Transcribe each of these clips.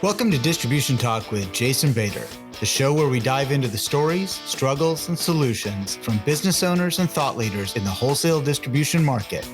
Welcome to Distribution Talk with Jason Bader, the show where we dive into the stories, struggles, and solutions from business owners and thought leaders in the wholesale distribution market.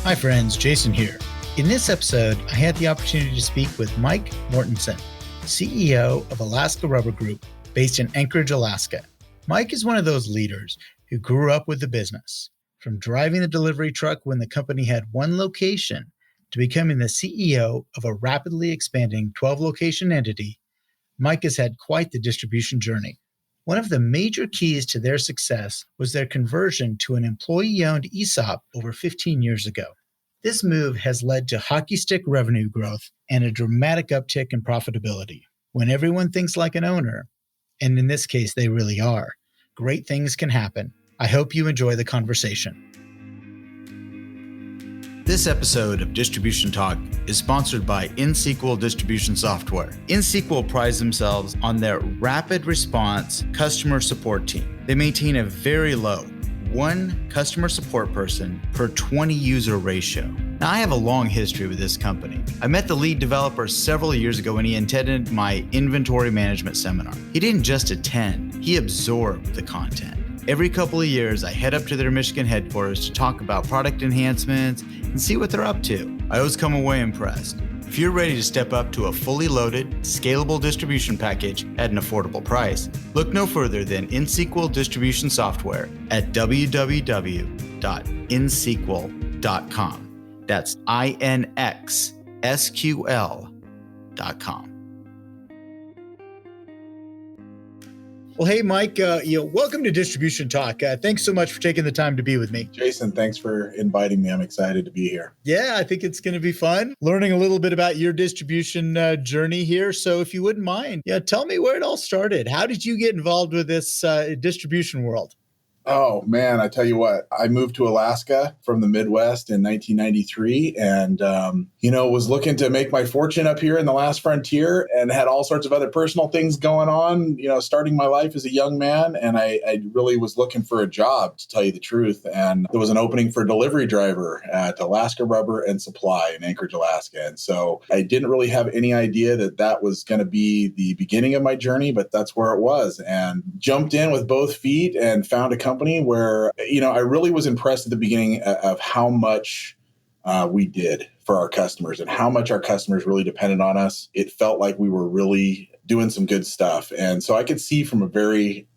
Hi friends, Jason here. In this episode, I had the opportunity to speak with Mike Mortensen, CEO of Alaska Rubber Group, based in Anchorage, Alaska. Mike is one of those leaders who grew up with the business, from driving the delivery truck when the company had one location to becoming the CEO of a rapidly expanding 12-location entity. Mike has had quite the distribution journey. One of the major keys to their success was their conversion to an employee-owned ESOP over 15 years ago. This move has led to hockey stick revenue growth and a dramatic uptick in profitability. When everyone thinks like an owner, and in this case they really are, great things can happen. I hope you enjoy the conversation. This episode of Distribution Talk is sponsored by InSQL Distribution Software. InSQL prides themselves on their rapid response customer support team. They maintain a very low one customer support person per 20 user ratio. Now, I have a long history with this company. I met the lead developer several years ago when he attended my inventory management seminar. He didn't just attend, he absorbed the content. Every couple of years, I head up to their Michigan headquarters to talk about product enhancements and see what they're up to. I always come away impressed. If you're ready to step up to a fully loaded, scalable distribution package at an affordable price, look no further than InSQL Distribution Software at www.insql.com. That's INXSQL.com. Well, hey, Mike, welcome to Distribution Talk. Thanks so much for taking the time to be with me. Jason, thanks for inviting me. I'm excited to be here. Yeah, I think it's going to be fun learning a little bit about your distribution journey here. So if you wouldn't mind, tell me where it all started. How did you get involved with this distribution world? Oh, man, I tell you what, I moved to Alaska from the Midwest in 1993 and, was looking to make my fortune up here in the last frontier and had all sorts of other personal things going on, starting my life as a young man. And I really was looking for a job, to tell you the truth. And there was an opening for a delivery driver at Alaska Rubber and Supply in Anchorage, Alaska. And so I didn't really have any idea that was going to be the beginning of my journey, but that's where it was. And jumped in with both feet and found a company where, I really was impressed at the beginning of how much we did for our customers and how much our customers really depended on us. It felt like we were really doing some good stuff. And so I could see from a very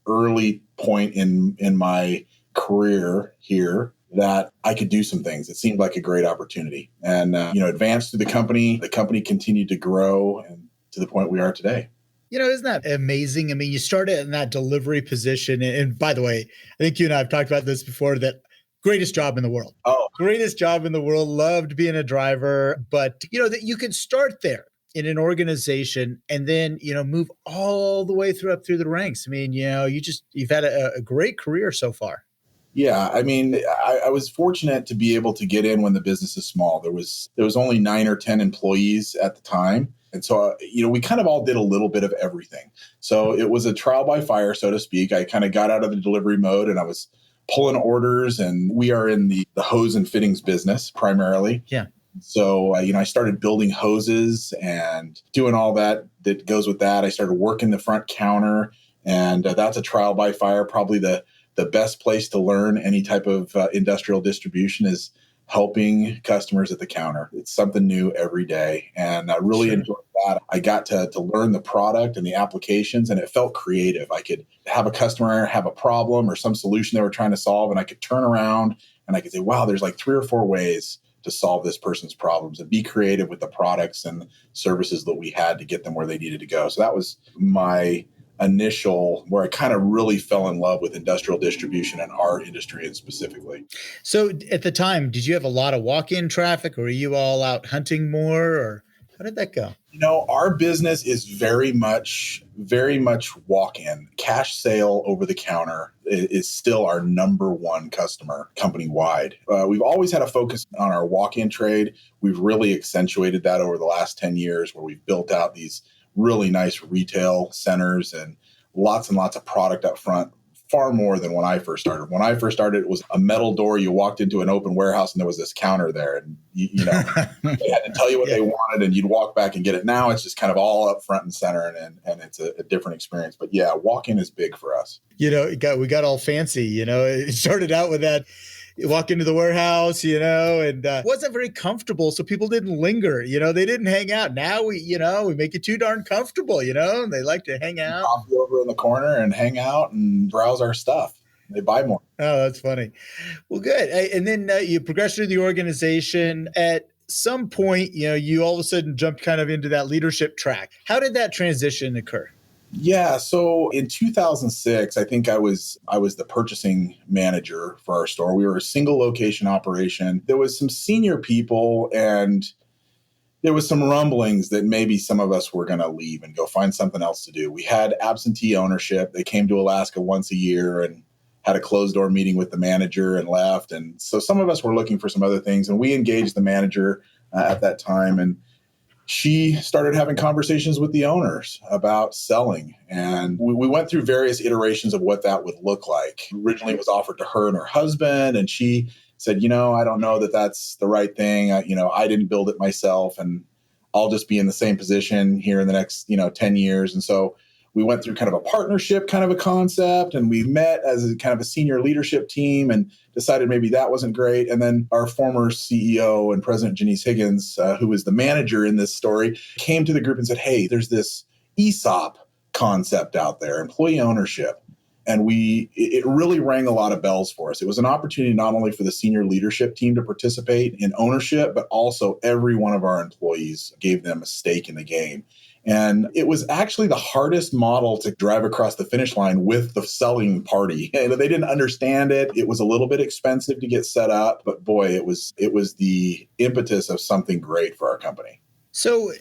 early point in my career here that I could do some things. It seemed like a great opportunity and, advanced through the company. The company continued to grow and to the point we are today. Isn't that amazing? I mean, you started in that delivery position. And by the way, I think you and I have talked about this before, that greatest job in the world. Oh, greatest job in the world. Loved being a driver. But, that you could start there in an organization and then, move all the way up through the ranks. I mean, you've had a great career so far. Yeah, I mean, I was fortunate to be able to get in when the business is small. There was only 9 or 10 employees at the time. And so, we kind of all did a little bit of everything. So it was a trial by fire, so to speak. I kind of got out of the delivery mode and I was pulling orders, and we are in the hose and fittings business primarily. Yeah. So, I started building hoses and doing all that goes with that. I started working the front counter, and that's a trial by fire. Probably the best place to learn any type of industrial distribution is helping customers at the counter. It's something new every day. And I really enjoyed that. I got to learn the product and the applications, and it felt creative. I could have a customer have a problem or some solution they were trying to solve, and I could turn around and I could say, wow, there's like 3 or 4 ways to solve this person's problems, and be creative with the products and services that we had to get them where they needed to go. So that was my initial, where I kind of really fell in love with industrial distribution and our industry and specifically. So at the time, did you have a lot of walk-in traffic, or were you all out hunting more, or how did that go? Our business is very much walk-in. Cash sale over the counter is still our number one customer company-wide. We've always had a focus on our walk-in trade. We've really accentuated that over the last 10 years, where we've built out these really nice retail centers and lots of product up front far more than when I first started. When I first started, it was a metal door. You walked into an open warehouse and there was this counter there, and you know, they had to tell you what they wanted and you'd walk back and get it. Now it's just kind of all up front and center, and it's a different experience. But yeah, walk-in is big for us. You know, we got all fancy, you know, it started out with that. You walk into the warehouse, you know, and wasn't very comfortable. So people didn't linger, you know, they didn't hang out. Now we make it too darn comfortable, you know, and they like to hang out. Coffee over in the corner and hang out and browse our stuff. They buy more. Oh, that's funny. Well, good. And then you progress through the organization. At some point, you know, you all of a sudden jumped kind of into that leadership track. How did that transition occur? Yeah. So in 2006, I think I was the purchasing manager for our store. We were a single location operation. There was some senior people and there was some rumblings that maybe some of us were going to leave and go find something else to do. We had absentee ownership. They came to Alaska once a year and had a closed door meeting with the manager and left. And so some of us were looking for some other things, and we engaged the manager at that time. And she started having conversations with the owners about selling. And we went through various iterations of what that would look like. Originally, it was offered to her and her husband, and she said, you know, I don't know that that's the right thing. I didn't build it myself, and I'll just be in the same position here in the next, 10 years. And so we went through kind of a partnership kind of a concept, and we met as a kind of a senior leadership team and decided maybe that wasn't great. And then our former CEO and president, Janice Higgins, who was the manager in this story, came to the group and said, hey, there's this ESOP concept out there, employee ownership. And it really rang a lot of bells for us. It was an opportunity not only for the senior leadership team to participate in ownership, but also every one of our employees gave them a stake in the game. And it was actually the hardest model to drive across the finish line with the selling party. And they didn't understand it. It was a little bit expensive to get set up, but boy, it was the impetus of something great for our company. So,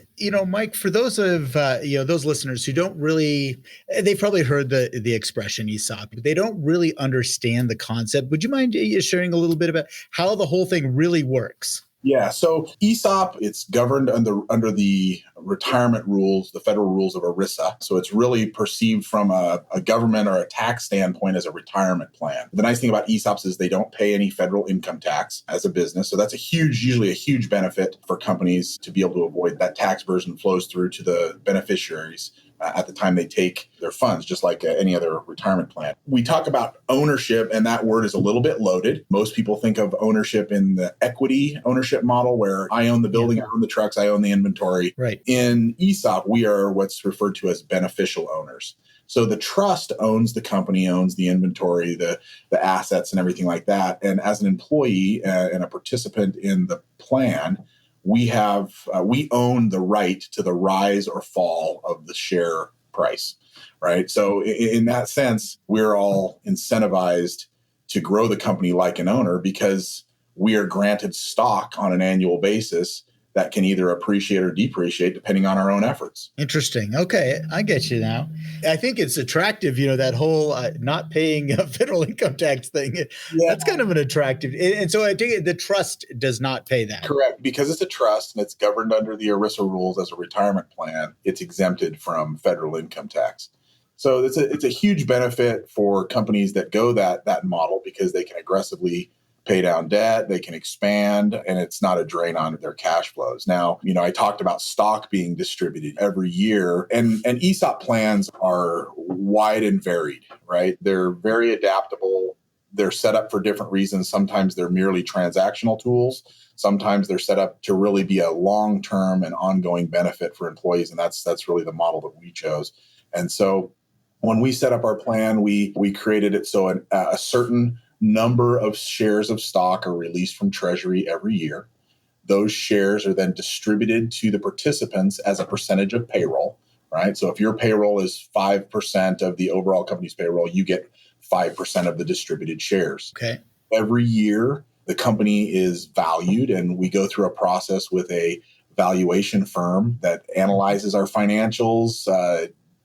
Mike, for those of, those listeners who don't really, they've probably heard the expression ESOP, but they don't really understand the concept. Would you mind sharing a little bit about how the whole thing really works? Yeah. So ESOP, it's governed under the retirement rules, the federal rules of ERISA. So it's really perceived from a government or a tax standpoint as a retirement plan. The nice thing about ESOPs is they don't pay any federal income tax as a business. So that's usually a huge benefit for companies to be able to avoid that tax burden flows through to the beneficiaries at the time they take their funds, just like any other retirement plan. We talk about ownership, and that word is a little bit loaded. Most people think of ownership in the equity ownership model, where I own the building, I own the trucks, I own the inventory. Right. In ESOP, we are what's referred to as beneficial owners. So the trust owns the company, owns the inventory, the assets and everything like that. And as an employee and a participant in the plan, we own the right to the rise or fall of the share price, right? So in that sense, we're all incentivized to grow the company like an owner because we are granted stock on an annual basis that can either appreciate or depreciate depending on our own efforts. Interesting. Okay, I get you now. I think it's attractive, that whole not paying a federal income tax thing. Yeah. That's kind of an attractive. And so I think the trust does not pay that. Correct. Because it's a trust and it's governed under the ERISA rules as a retirement plan, it's exempted from federal income tax. So it's a huge benefit for companies that go that model because they can aggressively pay down debt, they can expand, and it's not a drain on their cash flows. Now, I talked about stock being distributed every year, and ESOP plans are wide and varied, right? They're very adaptable. They're set up for different reasons. Sometimes they're merely transactional tools. Sometimes they're set up to really be a long-term and ongoing benefit for employees, and that's really the model that we chose. And so when we set up our plan, we created it so a certain number of shares of stock are released from Treasury every year. Those shares are then distributed to the participants as a percentage of payroll, right? So if your payroll is 5% of the overall company's payroll, you get 5% of the distributed shares. Okay. Every year, the company is valued, and we go through a process with a valuation firm that analyzes our financials,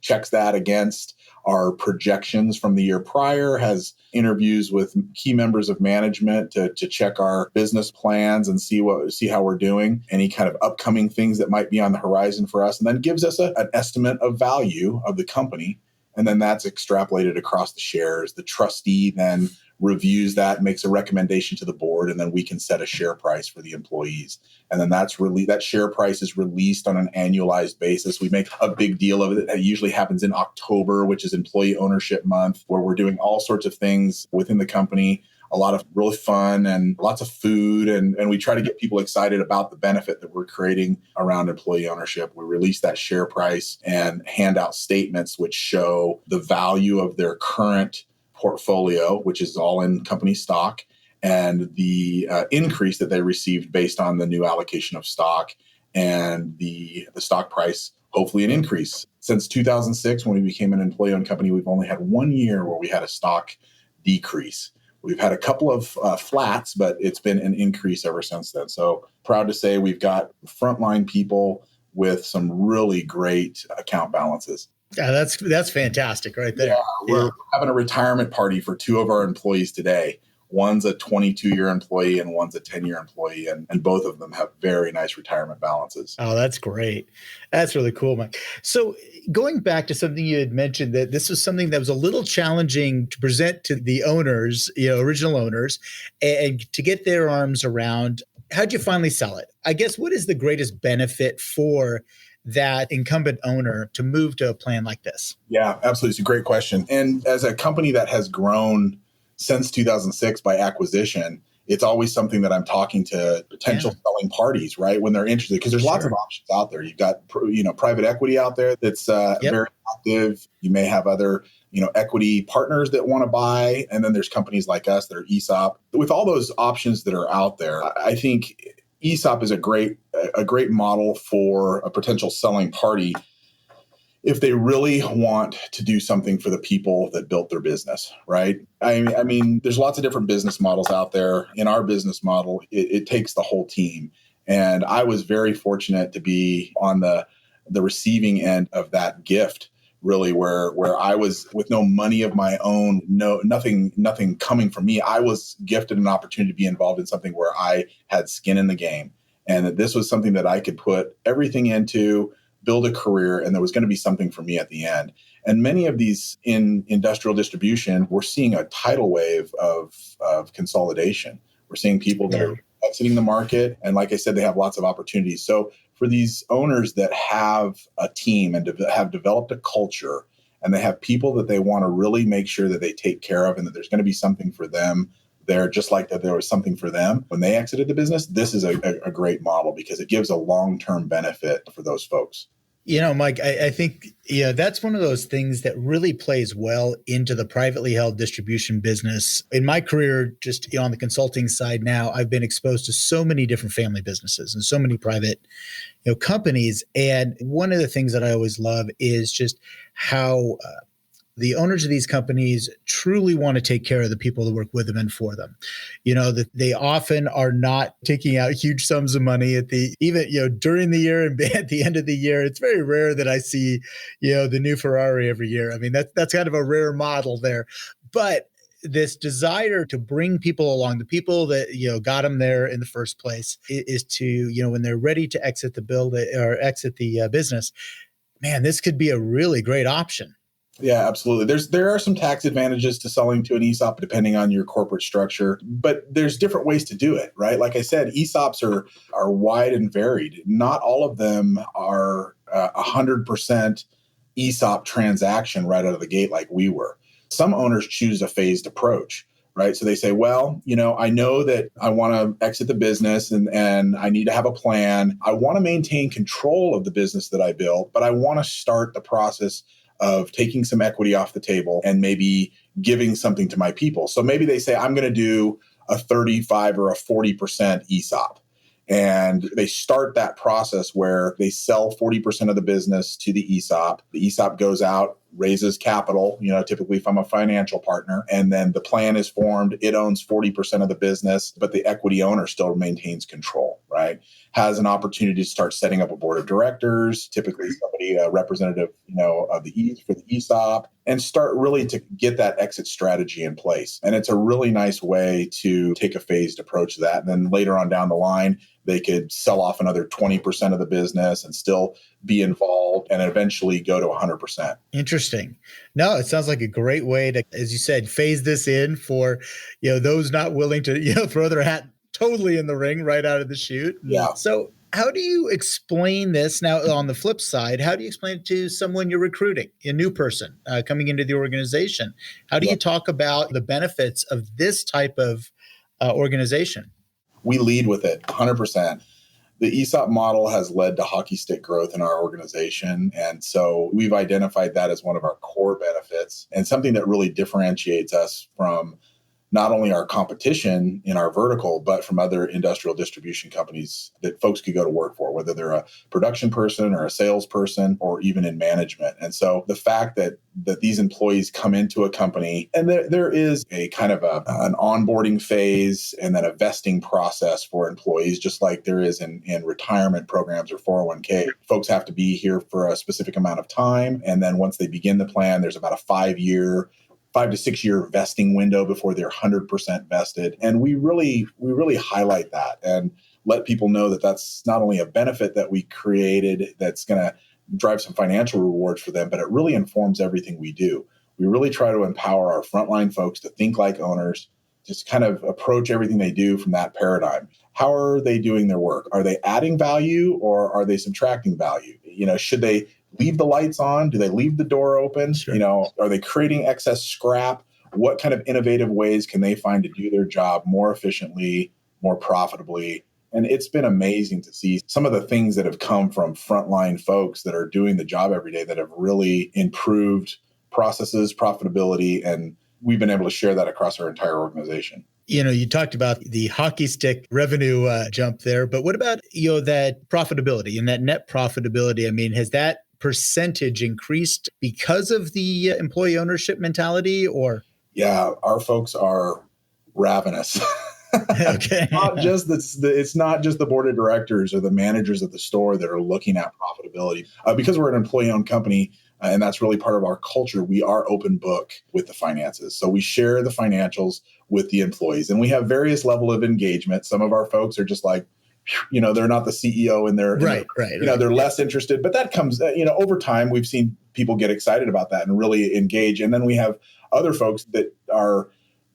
checks that against our projections from the year prior, has interviews with key members of management to check our business plans and see how we're doing, any kind of upcoming things that might be on the horizon for us, and then gives us an estimate of value of the company. And then that's extrapolated across the shares. The trustee then reviews that, makes a recommendation to the board, and then we can set a share price for the employees. And then that share price is released on an annualized basis. We make a big deal of it. It usually happens in October, which is employee ownership month, where we're doing all sorts of things within the company. A lot of really fun and lots of food. And we try to get people excited about the benefit that we're creating around employee ownership. We release that share price and hand out statements which show the value of their current portfolio, which is all in company stock, and the increase that they received based on the new allocation of stock, and the stock price, hopefully an increase. Since 2006, when we became an employee-owned company, we've only had 1 year where we had a stock decrease. We've had a couple of flats, but it's been an increase ever since then. So proud to say we've got frontline people with some really great account balances. Yeah, that's fantastic right there. Yeah, we're having a retirement party for 2 of our employees today. One's a 22-year employee and one's a 10-year employee, and both of them have very nice retirement balances. Oh, that's great. That's really cool, Mike. So going back to something you had mentioned, that this was something that was a little challenging to present to the owners, original owners, and to get their arms around. How'd you finally sell it? I guess, what is the greatest benefit for that incumbent owner to move to a plan like this? Yeah, absolutely. It's a great question. And as a company that has grown since 2006 by acquisition, it's always something that I'm talking to potential selling parties, right? When they're interested, because there's lots of options out there. You've got, private equity out there that's very active. You may have other, equity partners that want to buy. And then there's companies like us that are ESOP. With all those options that are out there, I think ESOP is a great model for a potential selling party if they really want to do something for the people that built their business, right? I mean, there's lots of different business models out there. In our business model, it takes the whole team. And I was very fortunate to be on the receiving end of that gift, really, where I was with no money of my own, nothing coming from me. I was gifted an opportunity to be involved in something where I had skin in the game, and that this was something that I could put everything into, build a career, and there was going to be something for me at the end. And many of these in industrial distribution, we're seeing a tidal wave of consolidation. We're seeing people that are exiting the market. And like I said, they have lots of opportunities. So for these owners that have a team and have developed a culture, and they have people that they want to really make sure that they take care of and that there's going to be something for them there, just like that there was something for them when they exited the business, this is a great model because it gives a long-term benefit for those folks. Mike, I think that's one of those things that really plays well into the privately held distribution business. In my career, just on the consulting side now, I've been exposed to so many different family businesses and so many private companies. And one of the things that I always love is just how the owners of these companies truly want to take care of the people that work with them and for them. That they often are not taking out huge sums of money during the year and at the end of the year. It's very rare that I see, the new Ferrari every year. I mean, that's kind of a rare model there, but this desire to bring people along, the people that, got them there in the first place, is to, when they're ready to exit the business, man, this could be a really great option. Yeah, absolutely. There are some tax advantages to selling to an ESOP depending on your corporate structure, but there's different ways to do it, right? Like I said, ESOPs are wide and varied. Not all of them are 100% ESOP transaction right out of the gate like we were. Some owners choose a phased approach, right? So they say, well, I know that I want to exit the business and I need to have a plan. I want to maintain control of the business that I built, but I want to start the process of taking some equity off the table and maybe giving something to my people. So maybe they say, I'm going to do a 35 or a 40% ESOP. And they start that process where they sell 40% of the business to the ESOP. The ESOP goes out, raises capital, typically from a financial partner. And then the plan is formed. It owns 40% of the business, but the equity owner still maintains control, right, has an opportunity to start setting up a board of directors, typically somebody, a representative, of for the ESOP, and start really to get that exit strategy in place. And it's a really nice way to take a phased approach to that. And then later on down the line, they could sell off another 20% of the business and still be involved and eventually go to 100%. Interesting. No, it sounds like a great way to, as you said, phase this in for, those not willing to, throw their hat totally in the ring right out of the chute. Yeah. So how do you explain this now on the flip side? How do you explain it to someone you're recruiting, a new person coming into the organization? How do you talk about the benefits of this type of organization? We lead with it 100%. The ESOP model has led to hockey stick growth in our organization. And so we've identified that as one of our core benefits and something that really differentiates us from not only our competition in our vertical, but from other industrial distribution companies that folks could go to work for, whether they're a production person or a salesperson or even in management. And so the fact that these employees come into a company and there is a kind of an onboarding phase and then a vesting process for employees, just like there is in retirement programs or 401k. Folks have to be here for a specific amount of time. And then once they begin the plan, there's about a 5 to 6 year vesting window before they're 100% vested. And we really highlight that and let people know that that's not only a benefit that we created that's going to drive some financial rewards for them, but it really informs everything we do. We really try to empower our frontline folks to think like owners, just kind of approach everything they do from that paradigm. How are they doing their work? Are they adding value or are they subtracting value? Should they leave the lights on? Do they leave the door open? Sure. Are they creating excess scrap? What kind of innovative ways can they find to do their job more efficiently, more profitably? And it's been amazing to see some of the things that have come from frontline folks that are doing the job every day that have really improved processes, profitability, and we've been able to share that across our entire organization. You talked about the hockey stick revenue jump there, but what about, that profitability and that net profitability? I mean, has that percentage increased because of the employee ownership mentality or? Yeah, our folks are ravenous. Okay. It's not just the board of directors or the managers at the store that are looking at profitability. Because we're an employee-owned company, and that's really part of our culture, we are open book with the finances. So we share the financials with the employees, and we have various level of engagement. Some of our folks are just like, they're not the CEO and they're they're less interested. But that comes, over time, we've seen people get excited about that and really engage. And then we have other folks that are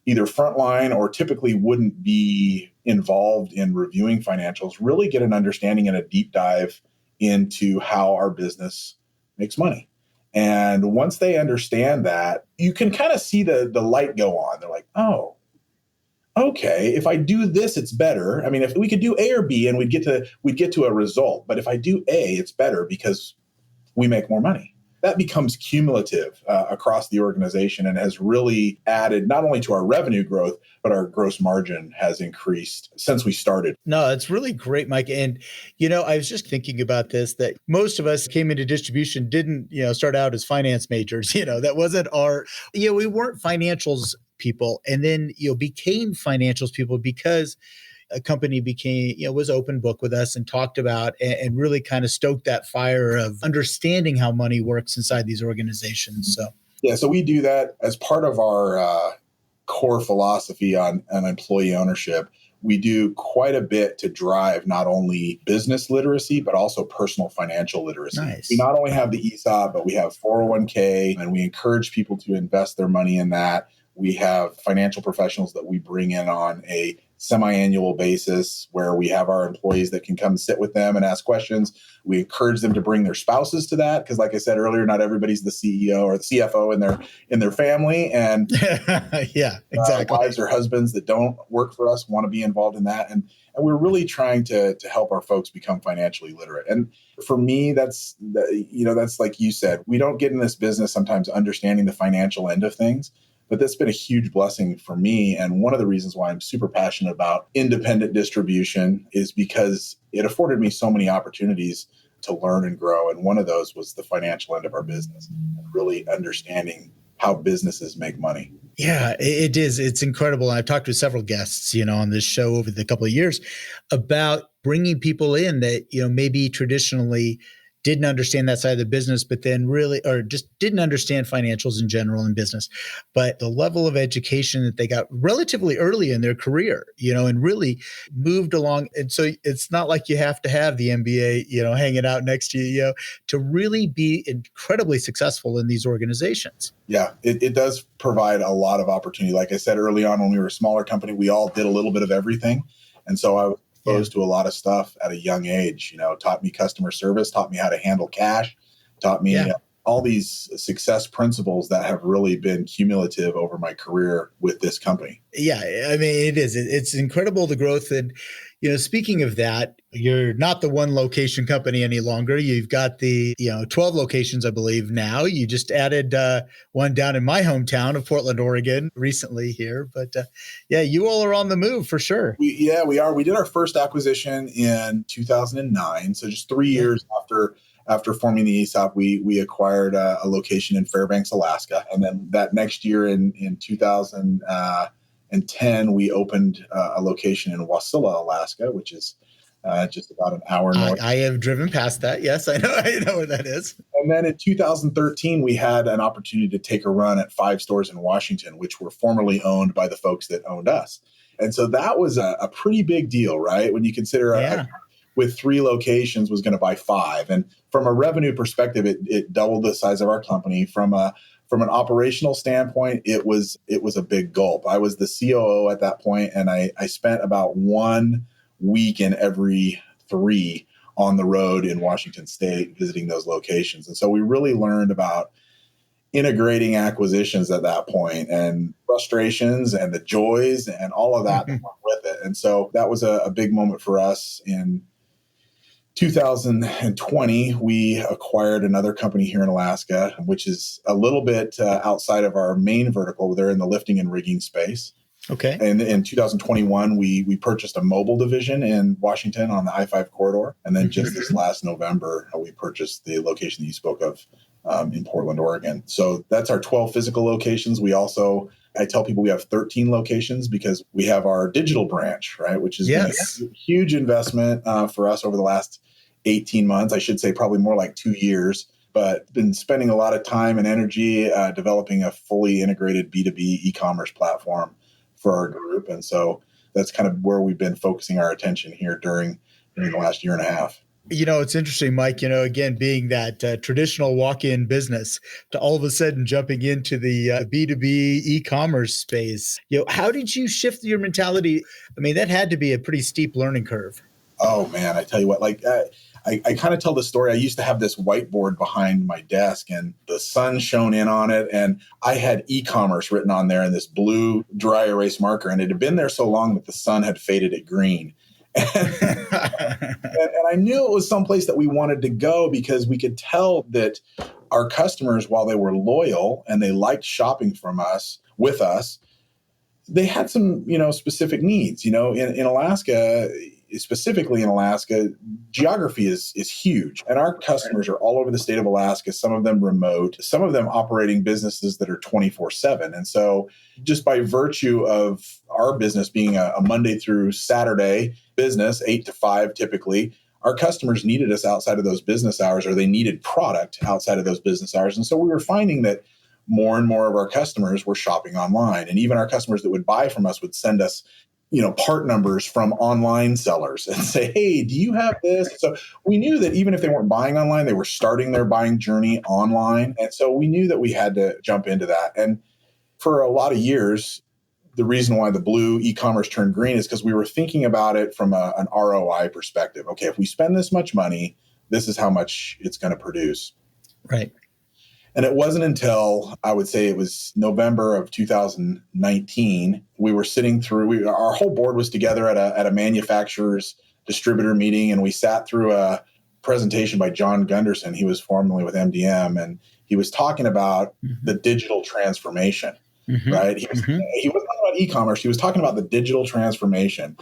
either frontline or typically wouldn't be involved in reviewing financials, really get an understanding and a deep dive into how our business makes money. And once they understand that, you can kind of see the light go on. They're like, oh, okay, if I do this, it's better. I mean, if we could do A or B and we'd get to a result. But if I do A, it's better because we make more money. That becomes cumulative across the organization and has really added not only to our revenue growth, but our gross margin has increased since we started. No, it's really great, Mike. And, I was just thinking about this, that most of us came into distribution, didn't, start out as finance majors, that wasn't we weren't financials people and then, became financials people because a company was open book with us and talked about and really kind of stoked that fire of understanding how money works inside these organizations. So we do that as part of our core philosophy on employee ownership. We do quite a bit to drive not only business literacy, but also personal financial literacy. Nice. We not only have the ESOP, but we have 401k, and we encourage people to invest their money in that. We have financial professionals that we bring in on a semi-annual basis where we have our employees that can come sit with them and ask questions. We encourage them to bring their spouses to that because, like I said earlier, not everybody's the CEO or the CFO in their family, and yeah, exactly. Wives or husbands that don't work for us want to be involved in that, and we're really trying to help our folks become financially literate. And for me, that's like you said, we don't get in this business sometimes understanding the financial end of things. But that's been a huge blessing for me. And one of the reasons why I'm super passionate about independent distribution is because it afforded me so many opportunities to learn and grow. And one of those was the financial end of our business, and really understanding how businesses make money. Yeah, it is. It's incredible. I've talked to several guests, on this show over the couple of years about bringing people in that, maybe traditionally didn't understand that side of the business, but then really, or just didn't understand financials in general in business. But the level of education that they got relatively early in their career, and really moved along. And so it's not like you have to have the MBA, hanging out next to you, to really be incredibly successful in these organizations. Yeah, it does provide a lot of opportunity. Like I said early on, when we were a smaller company, we all did a little bit of everything. And so I was exposed to a lot of stuff at a young age, taught me customer service, taught me how to handle cash, taught me all these success principles that have really been cumulative over my career with this company. Yeah, I mean, it is. It's incredible, the growth. And, speaking of that, you're not the one location company any longer. You've got the, 12 locations, I believe, now. You just added one down in my hometown of Portland, Oregon recently here. But you all are on the move for sure. We are. We did our first acquisition in 2009. So just 3 years after forming the ESOP, we acquired a location in Fairbanks, Alaska. And then that next year in 2010, we opened a location in Wasilla, Alaska, which is just about an hour north. I have driven past that. Yes, I know where that is. And then in 2013, we had an opportunity to take a run at 5 stores in Washington, which were formerly owned by the folks that owned us. And so that was a pretty big deal, right? When you consider with 3 locations was going to buy 5. And from a revenue perspective, it doubled the size of our company. From an operational standpoint, it was a big gulp. I was the COO at that point, and I spent about 1 week in every 3 on the road in Washington State visiting those locations. And so we really learned about integrating acquisitions at that point, and frustrations and the joys and all of that went with it. And so that was a big moment for us. In 2020, we acquired another company here in Alaska, which is a little bit outside of our main vertical. They're in the lifting and rigging space. Okay. And in 2021, we purchased a mobile division in Washington on the I-5 corridor. And then just this last November, we purchased the location that you spoke of in Portland, Oregon. So that's our 12 physical locations. I tell people we have 13 locations because we have our digital branch, right? Which has been a huge investment for us over the last 18 months. I should say probably more like 2 years, but been spending a lot of time and energy developing a fully integrated B2B e-commerce platform for our group. And so that's kind of where we've been focusing our attention here during the last year and a half. It's interesting, Mike, again, being that traditional walk-in business to all of a sudden jumping into the B2B e-commerce space. How did you shift your mentality? I mean, that had to be a pretty steep learning curve. Oh, man, I tell you what, I kind of tell the story. I used to have this whiteboard behind my desk, and the sun shone in on it. And I had e-commerce written on there in this blue dry erase marker. And it had been there so long that the sun had faded it green. And I knew it was someplace that we wanted to go because we could tell that our customers, while they were loyal and they liked shopping with us, they had some, specific needs. In Alaska, specifically in Alaska, geography is huge. And our customers are all over the state of Alaska, some of them remote, some of them operating businesses that are 24/7. And so just by virtue of our business being a Monday through Saturday business, 8 to 5 typically, our customers needed us outside of those business hours, or they needed product outside of those business hours. And so we were finding that more and more of our customers were shopping online. And even our customers that would buy from us would send us part numbers from online sellers and say, hey, do you have this? So we knew that even if they weren't buying online, they were starting their buying journey online. And so we knew that we had to jump into that. And for a lot of years, the reason why the blue e-commerce turned green is because we were thinking about it from an ROI perspective. Okay, if we spend this much money, this is how much it's going to produce. Right. And it wasn't until, I would say it was November of 2019, we were sitting through, our whole board was together at a manufacturer's distributor meeting, and we sat through a presentation by John Gunderson. He was formerly with MDM, and he was talking about the digital transformation, right? He was talking about e-commerce. He was talking about the digital transformation.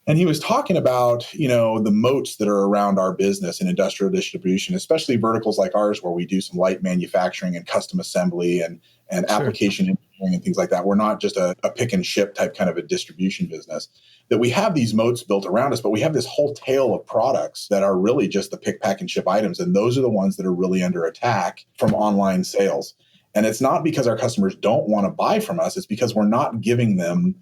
And he was talking about, the moats that are around our business in industrial distribution, especially verticals like ours, where we do some light manufacturing and custom assembly and application and things like that. We're not just a pick and ship type kind of a distribution business. That we have these moats built around us, but we have this whole tail of products that are really just the pick, pack, and ship items. And those are the ones that are really under attack from online sales. And it's not because our customers don't want to buy from us. It's because we're not giving them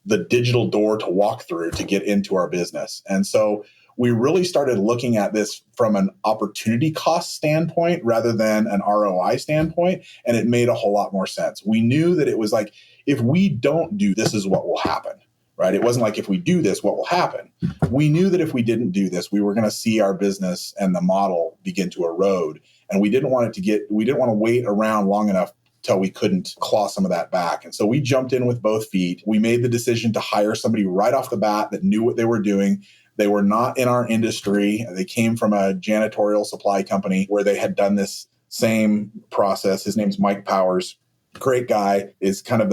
the digital door to walk through to get into our business. And so we really started looking at this from an opportunity cost standpoint rather than an ROI standpoint. And it made a whole lot more sense. We knew that it was like, if we don't do this is what will happen, right? It wasn't like if we do this, what will happen? We knew that if we didn't do this, we were going to see our business and the model begin to erode. And we didn't want to wait around long enough till we couldn't claw some of that back. And so we jumped in with both feet. We made the decision to hire somebody right off the bat that knew what they were doing. They were not in our industry. They came from a janitorial supply company where they had done this same process. His name's Mike Powers. Great guy, is kind of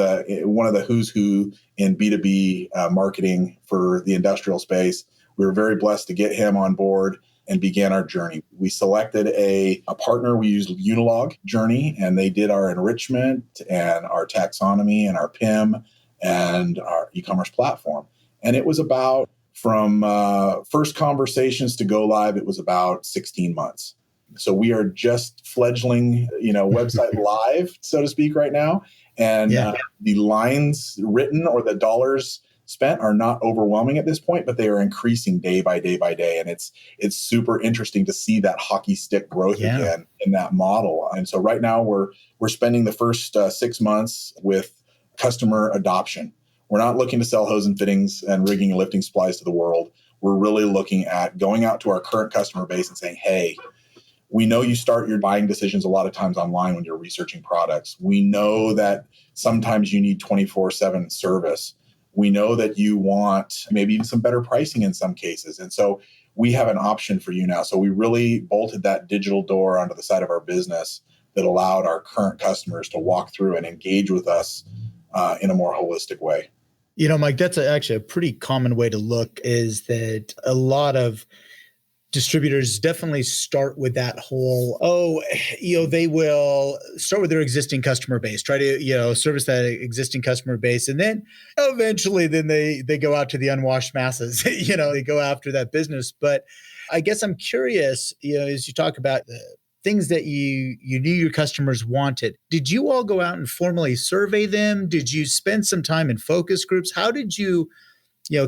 one of the who's who in B2B marketing for the industrial space. We were very blessed to get him on board and began our journey. We selected a partner. We used Unilog Journey, and they did our enrichment and our taxonomy and our PIM and our e-commerce platform. And it was about, from first conversations to go live, it was about 16 months. So we are just fledgling, website live, so to speak, right now. And the lines written or the dollars spent are not overwhelming at this point, but they are increasing day by day by day. And it's super interesting to see that hockey stick growth again in that model. And so right now we're spending the first 6 months with customer adoption. We're not looking to sell hose and fittings and rigging and lifting supplies to the world. We're really looking at going out to our current customer base and saying, hey, we know you start your buying decisions a lot of times online when you're researching products. We know that sometimes you need 24/7 service. We know that you want maybe even some better pricing in some cases. And so we have an option for you now. So we really bolted that digital door onto the side of our business that allowed our current customers to walk through and engage with us in a more holistic way. Mike, that's actually a pretty common way to look, is that a lot of distributors definitely start with that whole, they will start with their existing customer base, try to, service that existing customer base. And then eventually they go out to the unwashed masses, they go after that business. But I guess I'm curious, as you talk about the things that you knew your customers wanted, did you all go out and formally survey them? Did you spend some time in focus groups? How did you,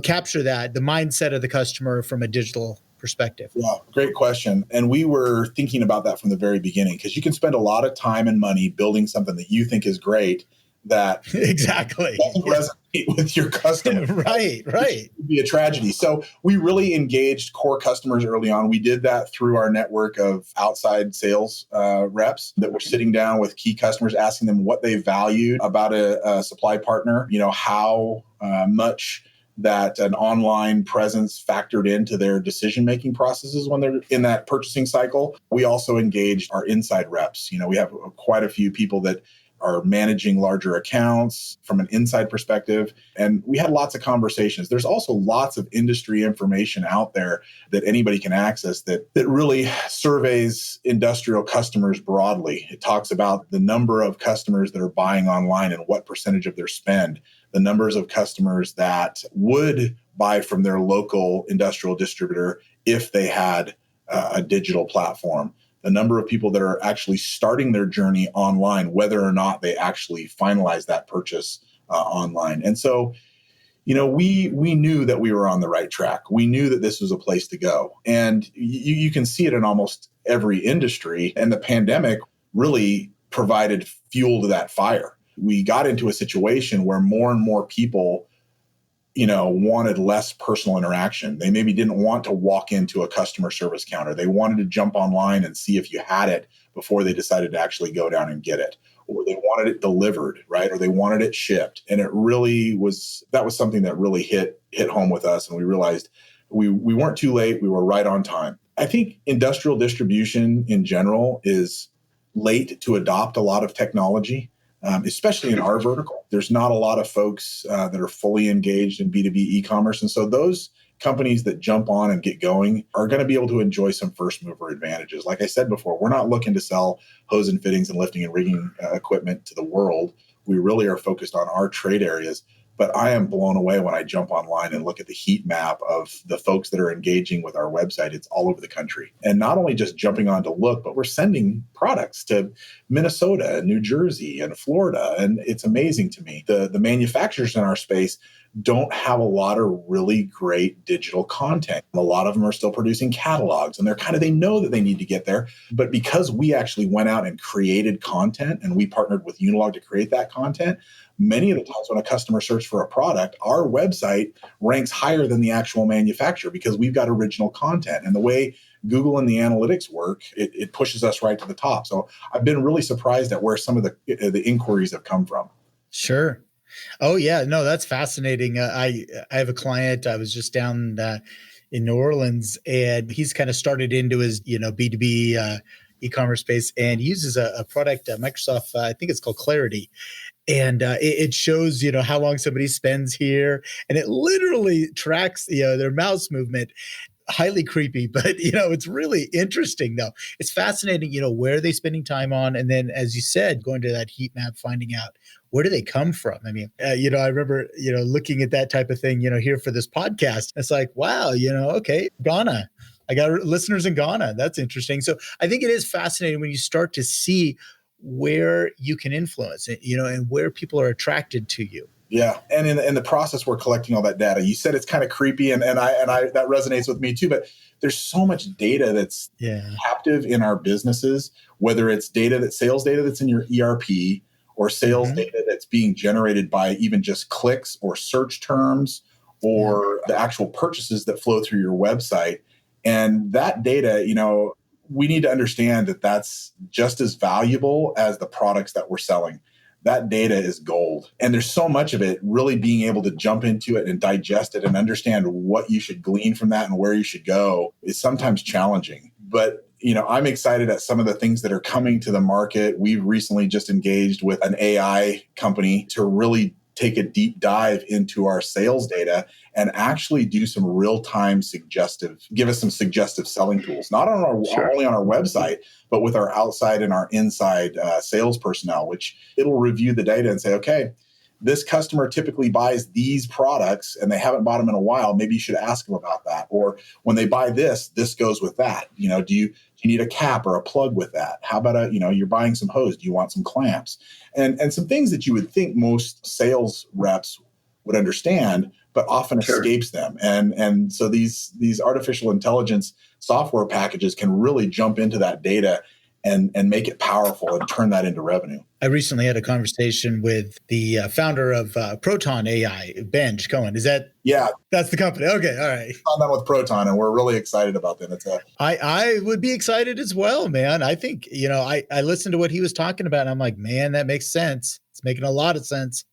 capture the mindset of the customer from a digital perspective? Yeah, great question. And we were thinking about that from the very beginning, because you can spend a lot of time and money building something that you think is great that exactly doesn't resonate with your customer. Right. It would be a tragedy. So we really engaged core customers early on. We did that through our network of outside sales reps that were sitting down with key customers, asking them what they valued about a supply partner, how much that an online presence factored into their decision-making processes when they're in that purchasing cycle. We also engaged our inside reps. We have quite a few people that are managing larger accounts from an inside perspective. And we had lots of conversations. There's also lots of industry information out there that anybody can access that really surveys industrial customers broadly. It talks about the number of customers that are buying online and what percentage of their spend, the numbers of customers that would buy from their local industrial distributor if they had a digital platform, the number of people that are actually starting their journey online, whether or not they actually finalize that purchase online. And so, we knew that we were on the right track. We knew that this was a place to go. And you can see it in almost every industry. And the pandemic really provided fuel to that fire. We got into a situation where more and more people, wanted less personal interaction. They maybe didn't want to walk into a customer service counter. They wanted to jump online and see if you had it before they decided to actually go down and get it. Or they wanted it delivered, right? Or they wanted it shipped. And that was something that really hit home with us. And we realized we weren't too late. We were right on time. I think industrial distribution in general is late to adopt a lot of technology. Especially in our vertical. There's not a lot of folks that are fully engaged in B2B e-commerce. And so those companies that jump on and get going are going to be able to enjoy some first mover advantages. Like I said before, we're not looking to sell hose and fittings and lifting and rigging equipment to the world. We really are focused on our trade areas. But I am blown away when I jump online and look at the heat map of the folks that are engaging with our website. It's all over the country. And not only just jumping on to look, but we're sending products to Minnesota and New Jersey and Florida. And it's amazing to me. The manufacturers in our space don't have a lot of really great digital content. A lot of them are still producing catalogs, and they know that they need to get there. But because we actually went out and created content, and we partnered with Unilog to create that content, many of the times when a customer searches for a product, our website ranks higher than the actual manufacturer because we've got original content. And the way Google and the analytics work, it pushes us right to the top. So I've been really surprised at where some of the inquiries have come from. Sure. Oh, yeah. No, that's fascinating. I have a client. I was just down in New Orleans, and he's kind of started into his, B2B e-commerce space, and he uses a product, Microsoft, I think it's called Clarity. And it shows, how long somebody spends here, and it literally tracks, their mouse movement. Highly creepy, but it's really interesting though. It's fascinating, where are they spending time on? And then, as you said, going to that heat map, finding out where do they come from? I mean, I remember, looking at that type of thing, here for this podcast. It's like, wow, okay, Ghana. I got listeners in Ghana. That's interesting. So I think it is fascinating when you start to see where you can influence it, and where people are attracted to you. Yeah. And in the process, we're collecting all that data. You said it's kind of creepy, and I that resonates with me too, but there's so much data that's captive in our businesses, whether it's sales data that's in your ERP, or sales data that's being generated by even just clicks or search terms, or the actual purchases that flow through your website. And that data, we need to understand that that's just as valuable as the products that we're selling. That data is gold. And there's so much of it. Really being able to jump into it and digest it and understand what you should glean from that and where you should go is sometimes challenging. But, I'm excited at some of the things that are coming to the market. We've recently just engaged with an AI company to really take a deep dive into our sales data and actually do some real-time give us some suggestive selling tools, not only on our website, but with our outside and our inside sales personnel, which it'll review the data and say, okay, this customer typically buys these products and they haven't bought them in a while. Maybe you should ask them about that. Or when they buy this goes with that. Do you need a cap or a plug with that? How about you're buying some hose. Do you want some clamps? And some things that you would think most sales reps would understand, but often escapes them. And so these artificial intelligence software packages can really jump into that data and make it powerful and turn that into revenue. I recently had a conversation with the founder of Proton AI, Benj Cohen. Is that? Yeah. That's the company. Okay. All right. I'm on with Proton, and we're really excited about them. I would be excited as well, man. I think, I listened to what he was talking about, and I'm like, man, that makes sense. It's making a lot of sense.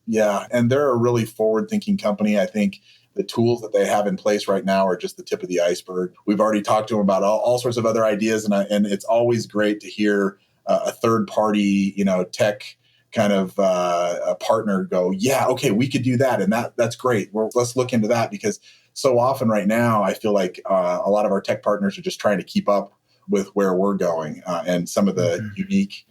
Yeah. And they're a really forward-thinking company. I think the tools that they have in place right now are just the tip of the iceberg. We've already talked to them about all sorts of other ideas, and it's always great to hear a third-party, tech kind of a partner go, yeah, okay, we could do that, and that's great. Let's look into that, because so often right now I feel like a lot of our tech partners are just trying to keep up with where we're going and some of the unique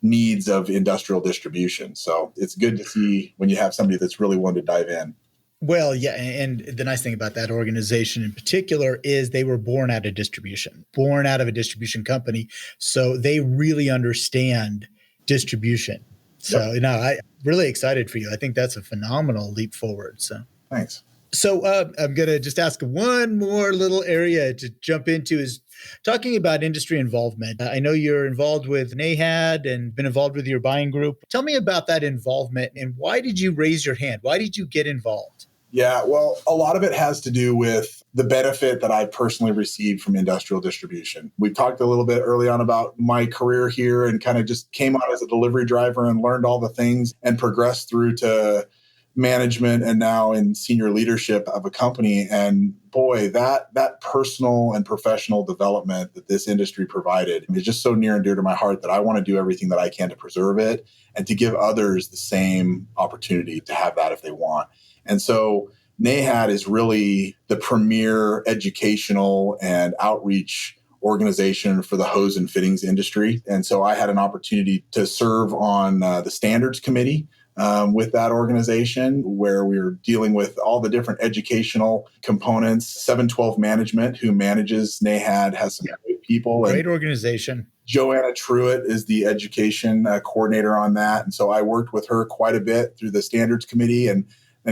needs of industrial distribution. So it's good to see when you have somebody that's really willing to dive in. Well, yeah. And the nice thing about that organization in particular is they were born out of a distribution company. So they really understand distribution. So, I'm really excited for you. I think that's a phenomenal leap forward. So thanks. So I'm going to just ask one more little area to jump into, is talking about industry involvement. I know you're involved with NAHAD and been involved with your buying group. Tell me about that involvement, and why did you raise your hand? Why did you get involved? Yeah, well, a lot of it has to do with the benefit that I personally received from industrial distribution. We talked a little bit early on about my career here, and kind of just came out as a delivery driver and learned all the things and progressed through to management and now in senior leadership of a company. And boy, that personal and professional development that this industry provided is just so near and dear to my heart that I want to do everything that I can to preserve it and to give others the same opportunity to have that if they want. And so NAHAD is really the premier educational and outreach organization for the hose and fittings industry. And so I had an opportunity to serve on the standards committee with that organization, where we were dealing with all the different educational components. 712 Management, who manages NAHAD, has some great people. Great organization. Joanna Truitt is the education coordinator on that. And so I worked with her quite a bit through the standards committee and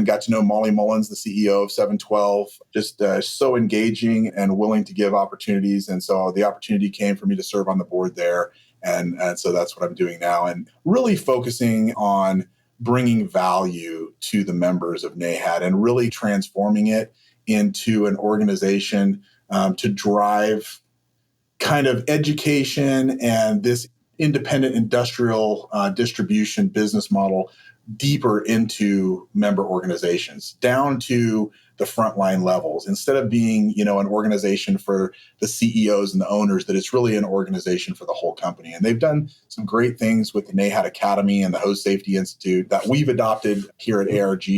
got to know Molly Mullins, the CEO of 712, just so engaging and willing to give opportunities. And so the opportunity came for me to serve on the board there. And so that's what I'm doing now, and really focusing on bringing value to the members of NAHAD and really transforming it into an organization to drive kind of education and this independent industrial distribution business model deeper into member organizations, down to the frontline levels. Instead of being, an organization for the CEOs and the owners, that it's really an organization for the whole company. And they've done some great things with the NAHAD Academy and the Hose Safety Institute that we've adopted here at ARG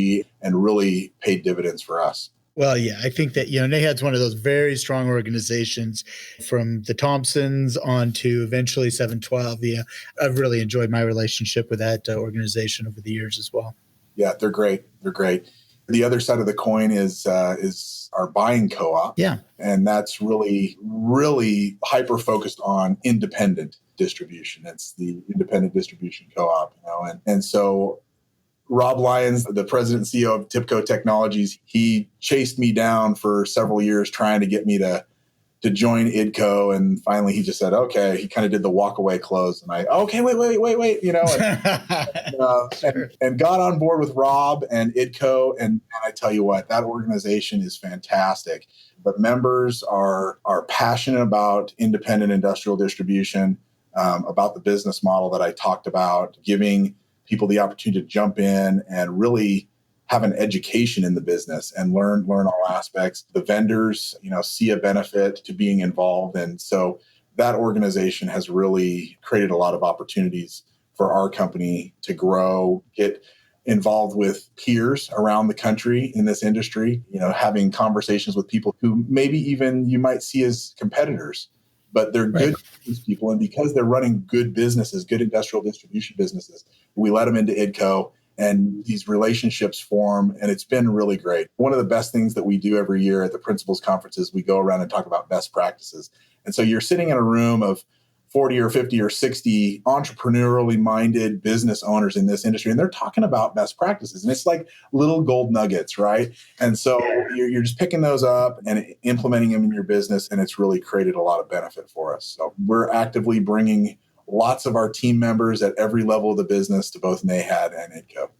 and really paid dividends for us. Well, yeah, I think that, NAHAD's one of those very strong organizations, from the Thompsons on to eventually 712. Yeah, I've really enjoyed my relationship with that organization over the years as well. Yeah, they're great. They're great. The other side of the coin is our buying co-op. Yeah. And that's really, really hyper-focused on independent distribution. It's the independent distribution co-op, and so Rob Lyons, the president and CEO of TIPCO Technologies, he chased me down for several years trying to get me to join IDCO. And finally he just said, okay. He kind of did the walk away close. And I, okay, wait, and got on board with Rob and IDCO. And I tell you what, that organization is fantastic. But members are passionate about independent industrial distribution, about the business model that I talked about, giving people the opportunity to jump in and really have an education in the business and learn all aspects. The vendors, see a benefit to being involved. And so that organization has really created a lot of opportunities for our company to grow, get involved with peers around the country in this industry, having conversations with people who maybe even you might see as competitors, but they're good people. And because they're running good businesses, good industrial distribution businesses, we let them into IDCO and these relationships form. And it's been really great. One of the best things that we do every year at the principals conferences, we go around and talk about best practices. And so you're sitting in a room of 40 or 50 or 60 entrepreneurially minded business owners in this industry, and they're talking about best practices. And it's like little gold nuggets, right? And so you're just picking those up and implementing them in your business, and it's really created a lot of benefit for us. So we're actively bringing lots of our team members at every level of the business to both NAHAD and IDCO.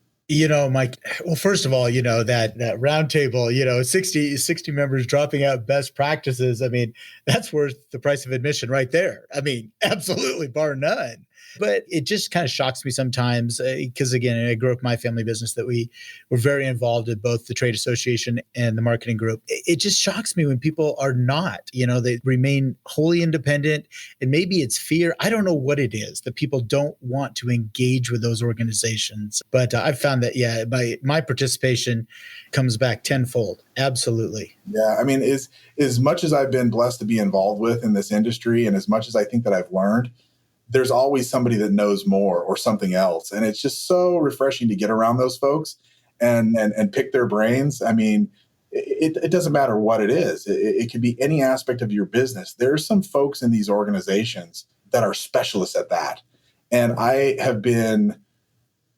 Mike, well, first of all, that roundtable, 60 members dropping out best practices. I mean, that's worth the price of admission right there. I mean, absolutely, bar none. But it just kind of shocks me sometimes because, again, I grew up in my family business that we were very involved in both the trade association and the marketing group. It just shocks me when people are not, they remain wholly independent, and maybe it's fear. I don't know what it is that people don't want to engage with those organizations. But I've found that, my participation comes back tenfold. Absolutely. Yeah. I mean, as much as I've been blessed to be involved with in this industry, and as much as I think that I've learned, there's always somebody that knows more or something else. And it's just so refreshing to get around those folks and pick their brains. I mean, it doesn't matter what it is. It could be any aspect of your business. There's some folks in these organizations that are specialists at that. And I have been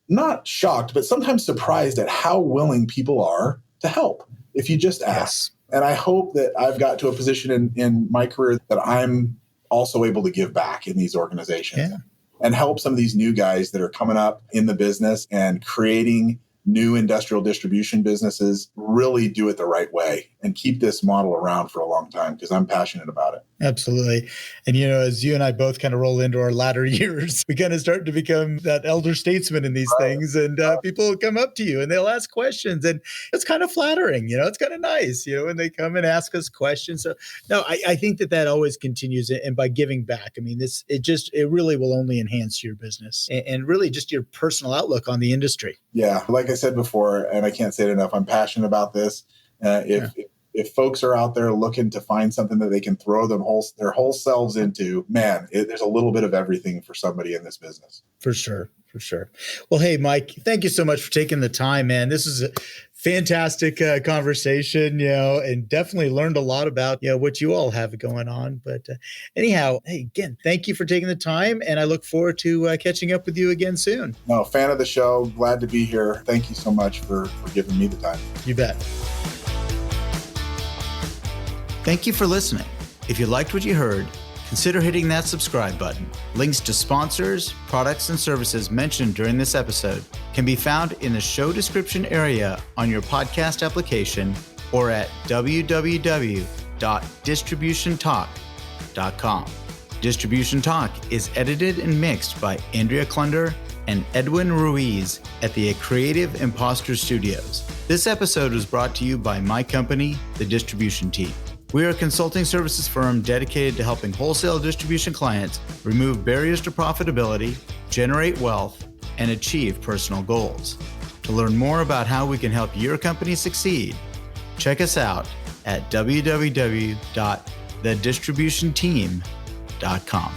not shocked, but sometimes surprised at how willing people are to help if you just ask. Yes. And I hope that I've got to a position in my career that I'm also able to give back in these organizations and help some of these new guys that are coming up in the business and creating new industrial distribution businesses really do it the right way and keep this model around for a long time, because I'm passionate about it. Absolutely. And, as you and I both kind of roll into our latter years, we kind of start to become that elder statesman in these things. And people will come up to you and they'll ask questions. And it's kind of flattering, it's kind of nice, when they come and ask us questions. So, no, I think that always continues. And by giving back, I mean, it really will only enhance your business and really just your personal outlook on the industry. Yeah. Like I said before, and I can't say it enough, I'm passionate about this. If if folks are out there looking to find something that they can throw their whole selves into, man, there's a little bit of everything for somebody in this business. For sure. Well, hey, Mike, thank you so much for taking the time, man. This is a fantastic conversation, and definitely learned a lot about, what you all have going on. But anyhow, hey, again, thank you for taking the time, and I look forward to catching up with you again soon. No, fan of the show. Glad to be here. Thank you so much for giving me the time. You bet. Thank you for listening. If you liked what you heard, consider hitting that subscribe button. Links to sponsors, products, and services mentioned during this episode can be found in the show description area on your podcast application or at www.distributiontalk.com. Distribution Talk is edited and mixed by Andrea Klunder and Edwin Ruiz at the Creative Imposter Studios. This episode was brought to you by my company, The Distribution Team. We are a consulting services firm dedicated to helping wholesale distribution clients remove barriers to profitability, generate wealth, and achieve personal goals. To learn more about how we can help your company succeed, check us out at www.thedistributionteam.com.